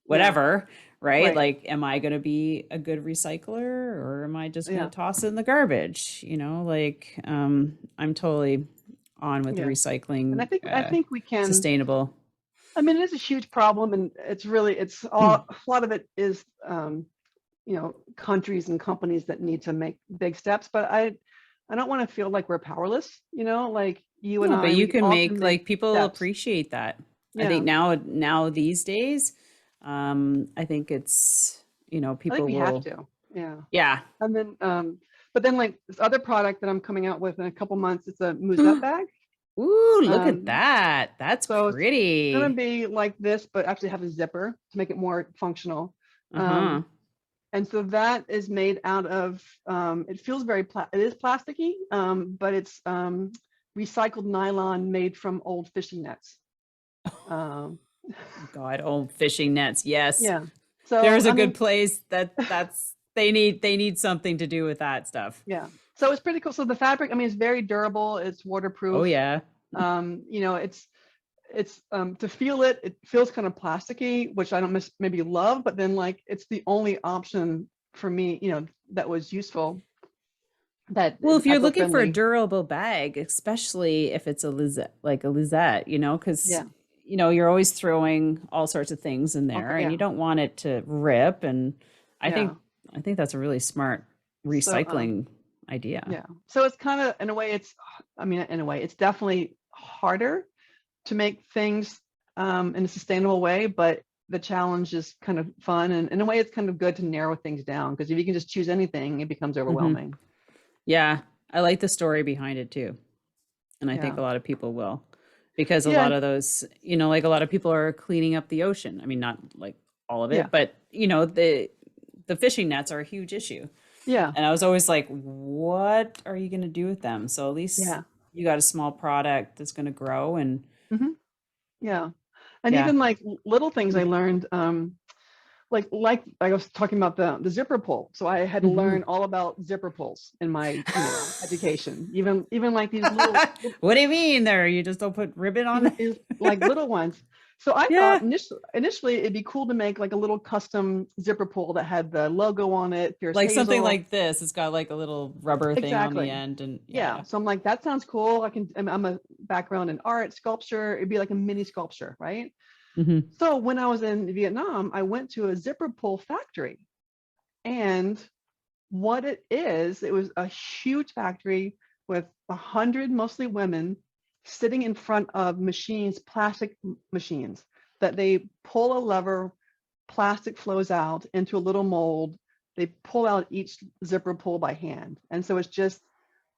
whatever, right? right, Like, am I going to be a good recycler or am I just going to yeah, toss it in the garbage? Like, I'm totally on with the yeah. And recycling, I think we can. sustainable. I mean, it is a huge problem, and it's all a lot of it is countries and companies that need to make big steps. But I don't want to feel like we're powerless. Like you and No, but I, you we can all can make make like people steps. appreciate that. I think Yeah, now these days, I think it's, I think people we have will, to. Yeah. yeah. And then, but then like this other product that I'm coming out with in a couple months, it's a musette bag. Ooh, look at Um, that. That's so it's gonna pretty. be like this, but actually have a zipper to make it more functional. Uh-huh. And so that is made out of, it feels very, it is plasticky, but it's recycled nylon made from old fishing nets. Um, God, old fishing nets. Yes. yeah. So, There's a I good mean, place that's they need something to do with that stuff. yeah. So it's pretty cool. So the fabric, I mean, it's very durable. It's Oh waterproof. yeah. It's to feel it, it feels kind of plasticky, which I don't maybe love, but then like it's the only option for me, that was useful, that Well, is if you're looking for a eco-friendly. durable bag, especially if it's a Lizette, like a Lizette, because Yeah. you're always throwing all sorts of things in Okay. there, and Yeah. you don't want it to rip. And I Yeah. think I think that's a really smart So, recycling idea. yeah. So it's kind of, in a way, I mean, in a way, it's definitely harder to make things in a sustainable way, but the challenge is kind of fun. And in a way, it's kind of good to narrow things down, because if you can just choose anything, it becomes Hmm. overwhelming. Yeah, I like the story behind it too, and I think Yeah. a lot of people will, because a Yeah. lot of those, like a lot of people are cleaning up the ocean. I mean, not like all of Yeah. it, but the fishing nets are a huge issue. Yeah. And I was always like, what are you going to do with them? So at least Yeah. you got a small product that's going to grow. And Hmm. Yeah. And yeah. even like little things I learned, like I was talking about the zipper pull. So I had to Hmm. learn all about zipper pulls in my, education. Even like these little, What do you mean there? You just don't put ribbon on even it? these like little ones. So I thought Yeah. initially it'd be cool to make like a little custom zipper pull that had the logo on it, Fierce Like something Hazel. like this. It's got like a little rubber thing on the Exactly. end. And Yeah. yeah. So I'm like, that sounds cool. I'm a background in art, sculpture. It'd be like a mini sculpture, right? Hmm. So when I was in Vietnam, I went to a zipper pull factory. And what it was a huge factory with 100 mostly women sitting in front of machines, plastic machines, that they pull a lever, plastic flows out into a little mold. They pull out each zipper pull by hand. And so it's just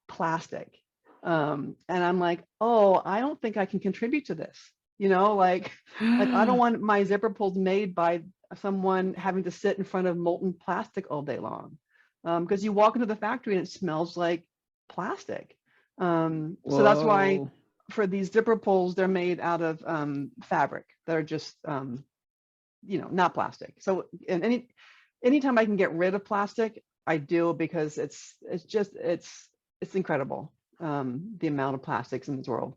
plastic. And I'm like, oh, I don't think I can contribute to this. Like I don't want my zipper pulls made by someone having to sit in front of molten plastic all day long. Because you walk into the factory and it smells like plastic. So that's why Whoa. for these zipper pulls, they're made out of fabric that are just not plastic. So and anytime I can get rid of plastic, I do, because it's incredible, the amount of plastics in this world.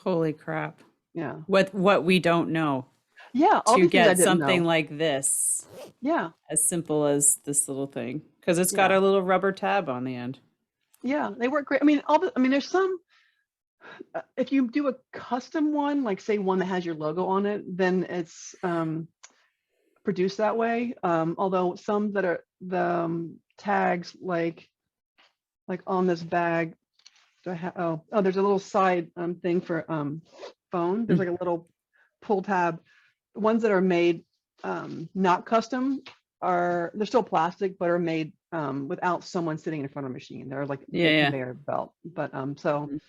Holy crap. Yeah. What we don't know Yeah. All to these things I get didn't something know. like this, Yeah. as simple as this little thing, because it's got Yeah. a little rubber tab on the end. Yeah. They work great. I mean, there's some, if you do a custom one, like say one that has your logo on it, then it's produced that way. Although some that are the tags, like on this bag, do I have, there's a little side thing for phone. There's like a little pull tab. Ones that are made not custom they're still plastic, but are made without someone sitting in front of a machine. They're like Yeah, big yeah. conveyor belt. But so, Mhm.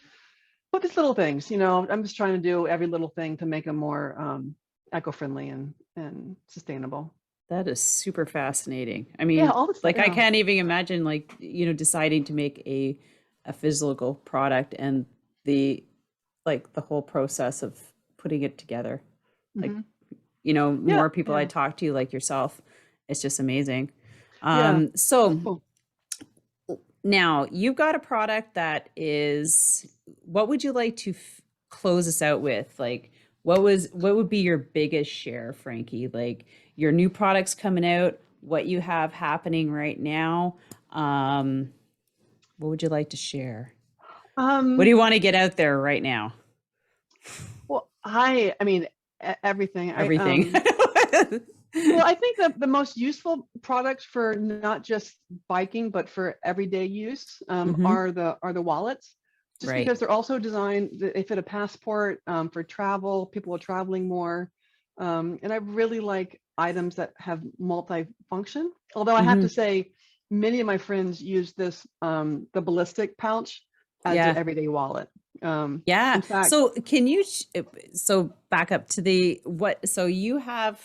but these little things, I'm just trying to do every little thing to make them more eco-friendly and sustainable. That is super fascinating. I Yeah, mean, all this. like I Yeah. can't even imagine like, deciding to make a physical product and the like the whole process of putting it together. Like, Hmm. Yeah. more people I Yeah. talk to like yourself, it's just amazing. Yeah, that's So cool. now you've got a product that is, what would you like to close us out with? Like, what would be your biggest share, Frankie? Like your new products coming out, what you have happening right now. Um, what would you like to share? What do Um, you want to get out there right now? well, I mean, everything. Everything. Well, I think that the most useful products for not just biking, but for everyday use, Hmm. are the wallets, just Right. because they're also designed, they fit a passport, for travel. People are traveling more. And I really like items that have multi-function. Although I have Hmm. to say, many of my friends use this, the ballistic pouch as their Yeah. everyday wallet. Yeah. In fact, So can you, so back up to the, what, so you have,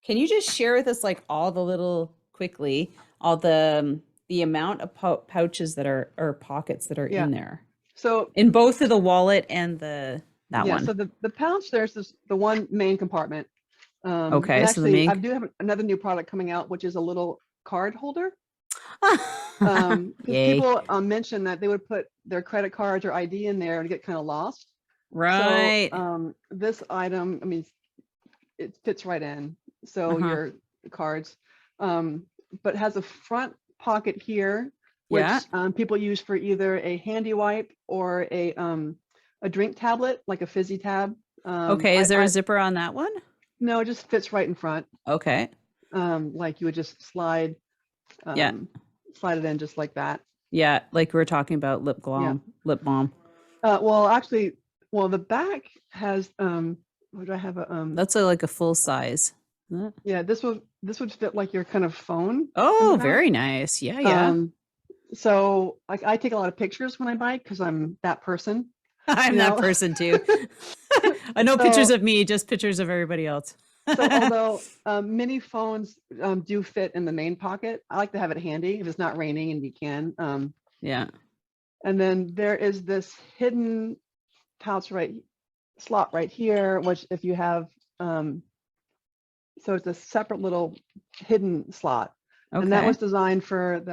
can you just share with us like all the little, quickly, all the amount of pouches that are, or pockets that are yeah. in there? So In both of the wallet and that yeah, one. so the pouch, there's the one main compartment. And Okay. So the actually, I main, do have another new product coming out, which is a little card holder. Because yay. people, mention that they would put their credit cards or ID in there and get kind of lost. So Right. this item, I mean, it fits right in. So Uh-huh. your cards, um, but has a front pocket here, Yeah. which, people use for either a handy wipe or a drink tablet, like a fizzy tab. Okay. Is there a zipper on that one? No, it just fits right in front. Okay. Like you would just Yeah. um, slide it in just like that. Yeah. Like we were talking about Yeah. lip balm. Well, actually, well, the back has, what do I have? That's like a full size. Huh? Yeah, this would fit like your kind of phone in the Oh, back. very nice. Yeah, yeah. Um, so like I take a lot of pictures when I bike because I'm that person, I'm you that know. person too. I know pictures So of me, just pictures of everybody else. so although, many phones, do fit in the main pocket, I like to have it handy if it's not raining and you can. Yeah. And then there is this hidden pouch slot right here, which if you have, um, so it's a separate little hidden slot, and that Okay. was designed for the,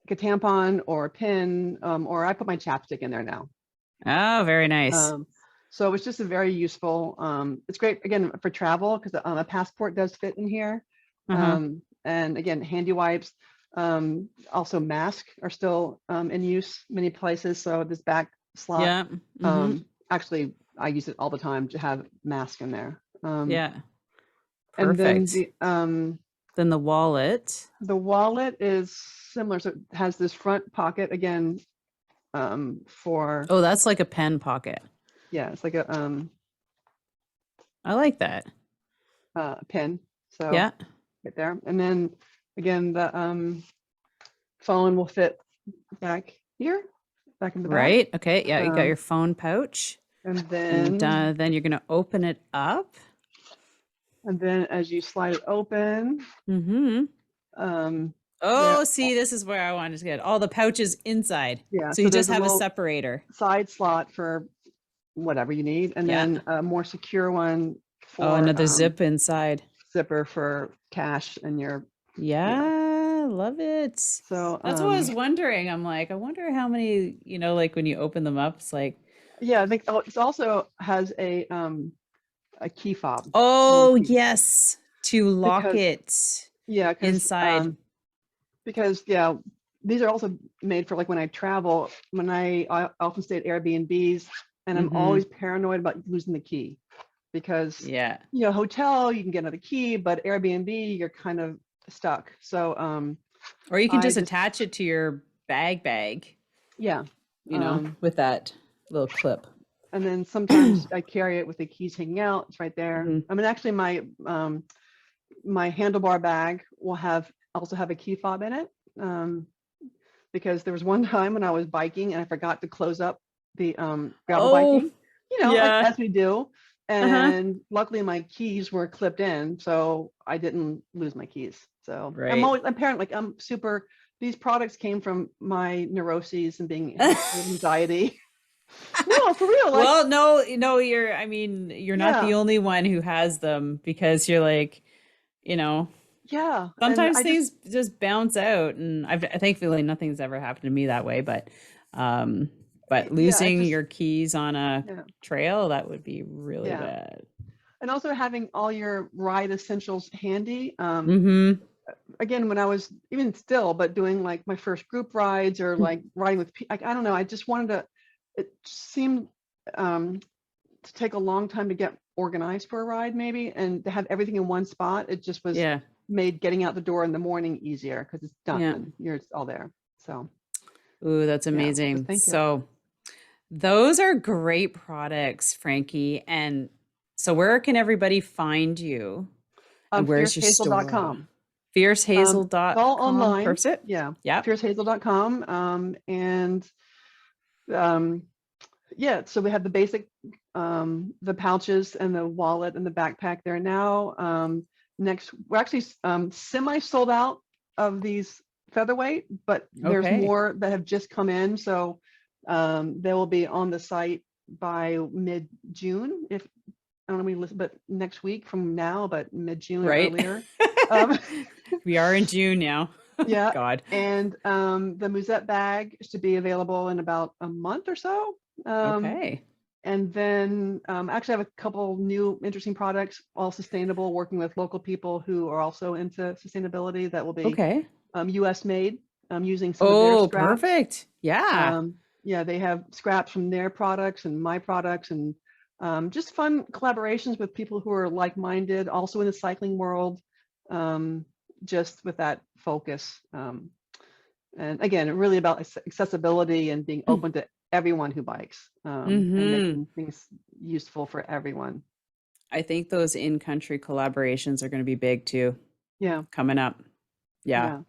like a tampon or a pin, or I put my chapstick in there now. Oh, very nice. Um, so it's just a very useful. It's great again for travel because, a passport does fit in here, Uh-huh. and again handy wipes. Also masks are still, in use many places. So this back slot, Yeah. Mm-hmm. actually I use it all the time to have mask in there. Yeah. And then Perfect. Then the wallet is similar. So it has this front pocket again, for, oh, that's like a pen pocket. yeah, it's like a, I like that. pin. So Yeah. right there. And then again, the, phone will fit back here, back in the back. Right. Okay. Yeah, you got Um, your phone pouch. and And then then you're gonna open it up. and then as you slide it open, Mm-hmm. there, Oh, see, this is where I wanted to get all the pouches inside. yeah, So so you there's just a have a little separator. side slot for whatever you need, and Yeah. then a more secure one Oh, for, another zip inside. zipper for cash and your, you know. Yeah, love it. So That's what I was wondering. I'm like, I wonder how many, like when you open them up, it's like, yeah, I think, oh, it also has a key fob, oh, yes, to lock because it yeah, inside. because yeah, these are also made for like when I travel, I often stay at Airbnbs, and I'm Mm-hmm. always paranoid about losing the key because, Yeah. hotel you can get another key, but Airbnb you're kind of stuck. So Or you can I just just, attach it to your bag, yeah, with that little clip. and then sometimes I carry it with the keys hanging out. It's right there. Hmm. I mean, actually, my handlebar bag will also have a key fob in it, because there was one time when I was biking and I forgot to close up the, gravel Oh, biking, like yeah. as we do. Uh-huh. And luckily my keys were clipped in, so I didn't lose my keys. So Right. I'm paranoid, like I'm super, these products came from my neuroses and being have anxiety. No, for real, like, Well, no, I mean, you're not yeah, the only one who has them because you're like, you know, Yeah. And Sometimes I just, things just bounce out, and thankfully nothing's ever happened to me that way. Um, but yeah, it's losing just, your keys on a yeah. trail, that would be really Yeah. bad. And also having all your ride essentials handy. Mm-hmm. Again, when I was even still, but doing like my first group rides or like riding with, like, I don't know, I just wanted to, it seemed to take a long time to get organized for a ride maybe, and to have everything in one spot. It just was Yeah. made getting out the door in the morning easier because it's Yeah. done. You're all there. So Ooh, that's yeah, just amazing. thank you. So those are great products, Frankie. And so where can everybody find you? And where's your store? Fiercehazel.com. It's all Fiercehazel.com. online. Perfect. Yeah, Yep. fiercehazel.com. And um, yeah, so we have the basic, the pouches and the wallet and the backpack there now. Next, we're actually semi sold out of these featherweight, but there's Okay. more that have just come in. So they will be on the site by mid-June. If I don't know, we listen, but next week from now, but mid-June or Right. earlier. Um, We are in June now. yeah, God. and the Musette bag should be available in about a month or so. Okay. And then actually I have a couple new interesting products, all sustainable, working with local people who are also into sustainability that will be Okay. US made, using some of their Oh, scraps. perfect. Yeah. Yeah, they have scraps from their products and my products, and just fun collaborations with people who are like-minded, also in the cycling world, just with that focus. And again, really about accessibility and being open to everyone who bikes, and Mm-hmm. making things useful for everyone. I think those in-country collaborations are going to be big too, Yeah, coming up. Yeah. yeah,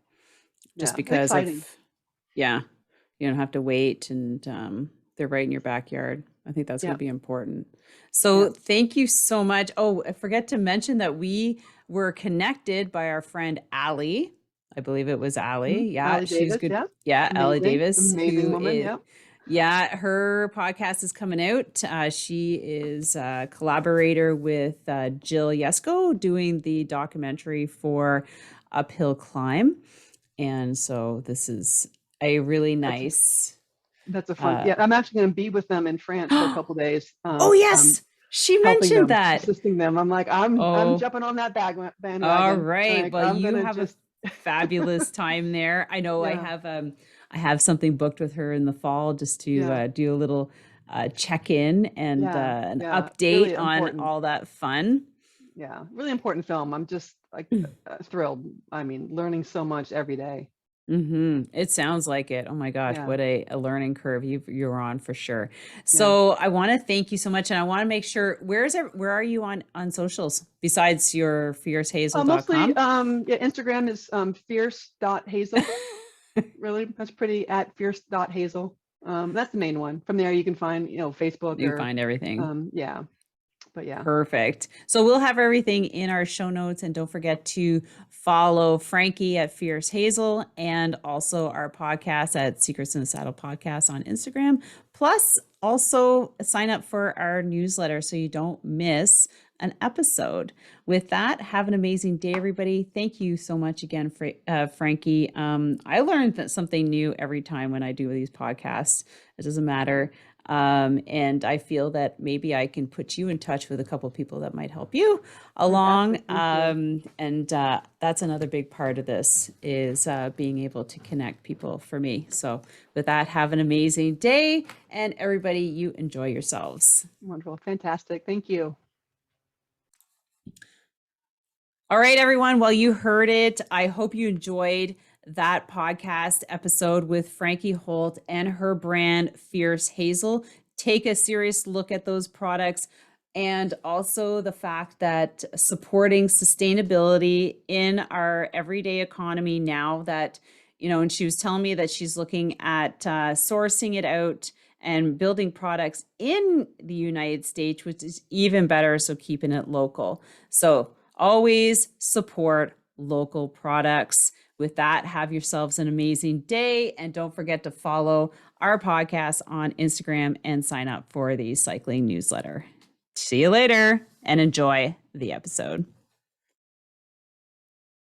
Just yeah. because of, Exciting. yeah, you don't have to wait, and they're right in your backyard. I think that's going Yeah, to be important. yeah. So thank you so much. Oh, I forget to mention that we were connected by our friend Allie. I believe it was Mhm. Allie. Yeah, Allie she's Davis, good. yeah. Yeah, Allie Amazing, Davis, amazing who woman. is, Yeah. yeah, her podcast is coming out. She is a collaborator with Jill Yesko doing the documentary for Uphill Climb. And so this is a really That's nice. that's a fun. Uh, Yeah, I'm actually going to be with them in France for a couple of days, oh yes, she helping mentioned them, that. assisting them. I'm like, I'm Oh, jumping on that all bandwagon. right. Like, Well, I'm you gonna have a just fabulous time there. I know yeah, I have something booked with her in the fall just to yeah, do a little check in and yeah, an yeah. update Really on important. all that fun. Yeah, really important film. I'm just like thrilled. I mean, learning so much every day. Mm-hmm. It sounds like it. Oh my gosh, Yeah, what a learning curve you're on for sure. yeah. So I want to thank you so much, and I want to make sure where are you on socials besides your Mostly, fiercehazel.com? yeah, Instagram is fierce.hazel. Really, that's pretty, at fierce.hazel. That's the main one. From there, you can find, Facebook You can or, find everything. yeah, but yeah. Perfect. So we'll have everything in our show notes, and don't forget to follow Frankie at Fierce Hazel and also our podcast at Secrets in the Saddle Podcast on Instagram. Plus, also sign up for our newsletter so you don't miss an episode. With that, have an amazing day, everybody. Thank you so much again, Frankie. I learned something new every time when I do these podcasts. It doesn't matter. And I feel that maybe I can put you in touch with a couple people that might help you along. Fantastic. Thank you. And that's another big part of this is being able to connect people for me. So with that, have an amazing day, and everybody, you enjoy yourselves. Wonderful. Fantastic. Thank you. All right, everyone. Well, you heard it. I hope you enjoyed that podcast episode with Frankie Holt and her brand, Fierce Hazel. Take a serious look at those products, and also the fact that supporting sustainability in our everyday economy now that, and she was telling me that she's looking at sourcing it out and building products in the United States, which is even better. So keeping it local. So always support local products. With that, have yourselves an amazing day. And don't forget to follow our podcast on Instagram and sign up for the cycling newsletter. See you later and enjoy the episode.